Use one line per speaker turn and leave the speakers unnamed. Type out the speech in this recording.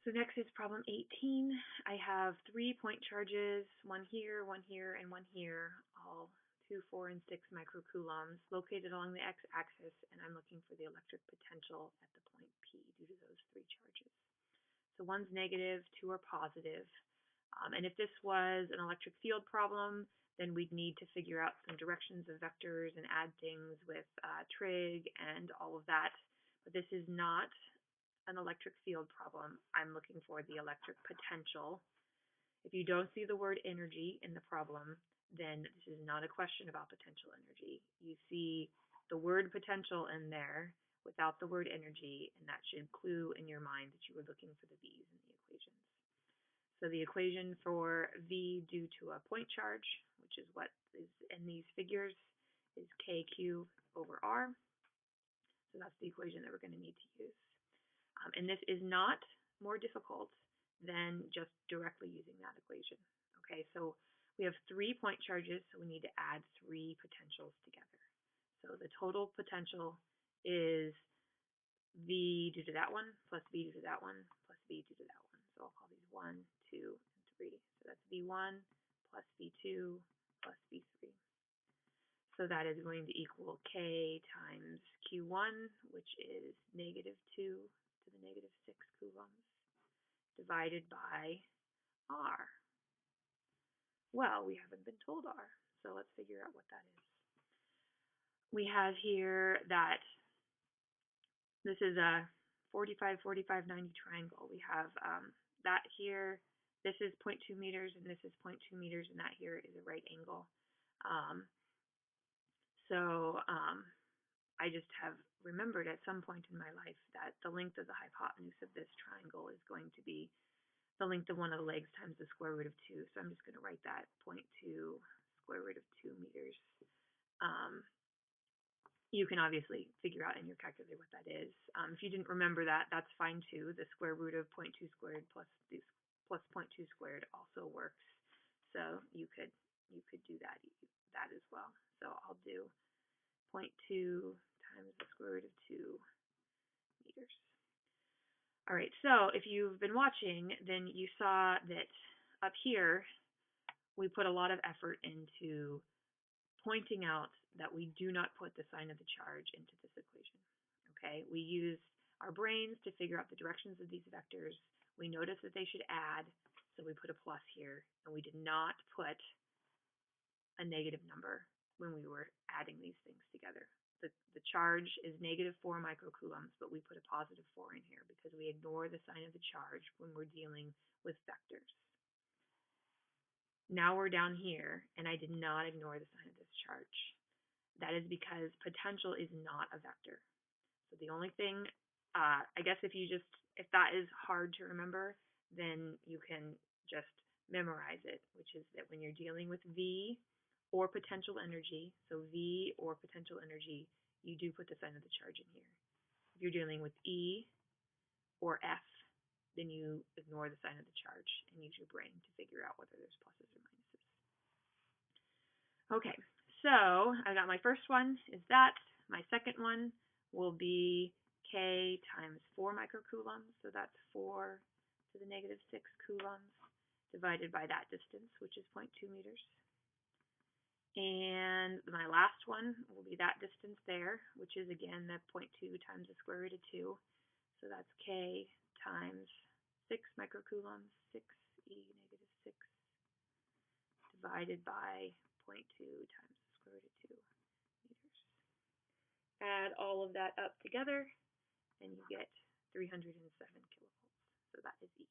So next is problem 18. I have 3 point charges, one here, and one here, all 2, 4, and 6 microcoulombs located along the x-axis, and I'm looking for the electric potential at the point P due to those 3 charges. So one's negative, 2 are positive. And if this was an electric field problem, then we'd need to figure out some directions of vectors and add things with trig and all of that. But this is not an electric field problem. I'm looking for the electric potential. If you don't see the word energy in the problem, then this is not a question about potential energy. You see the word potential in there without the word energy, and that should clue in your mind that you were looking for the V's in the equations. So the equation for V due to a point charge, which is what is in these figures, is KQ over R. So that's the equation that we're going to need to use. And this is not more difficult than just directly using that equation. Okay, so we have 3 point charges, so we need to add 3 potentials together. So the total potential is V due to that one, plus V due to that one, plus V due to that one. So I'll call these 1, 2, and 3. So that's V1 plus V2 plus V3. So that is going to equal K times Q1, which is negative 2 to the negative 6 coulombs, divided by R. Well, we haven't been told R, so let's figure out what that is. We have here that this is a 45, 45, 90 triangle. We have that here. This is 0.2 meters, and this is 0.2 meters, and that here is a right angle. I just have remembered at some point in my life that the length of the hypotenuse of this triangle is going to be the length of one of the legs times the square root of 2. So I'm just going to write that 0.2 square root of 2 meters. You can obviously figure out in your calculator what that is. If you didn't remember that, that's fine too. The square root of 0.2 squared plus 0.2 squared also works. So you could do that as well. So I'll do 0.2 times the square root of 2 meters. All right, so if you've been watching, then you saw that up here we put a lot of effort into pointing out that we do not put the sign of the charge into this equation. Okay, we used our brains to figure out the directions of these vectors. We noticed that they should add, so we put a plus here, and we did not put a negative number when we were adding these things together. The charge is negative 4 microcoulombs, but we put a positive 4 in here because we ignore the sign of the charge when we're dealing with vectors. Now we're down here, and I did not ignore the sign of this charge. That is because potential is not a vector. So the only thing, I guess if that is hard to remember, then you can just memorize it, which is that when you're dealing with V or potential energy, so V or potential energy, you do put the sign of the charge in here. If you're dealing with E or F, then you ignore the sign of the charge and use your brain to figure out whether there's pluses or minuses. Okay, so I got my first one is that. My second one will be K times 4 microcoulombs, so that's 4 to the negative 6 coulombs divided by that distance, which is 0.2 meters. And my last one will be that distance there, which is again the 0.2 times the square root of 2. So that's K times 6 microcoulombs, 6e negative 6, divided by 0.2 times the square root of 2 meters. Add all of that up together, and you get 307 kilovolts. So that is E.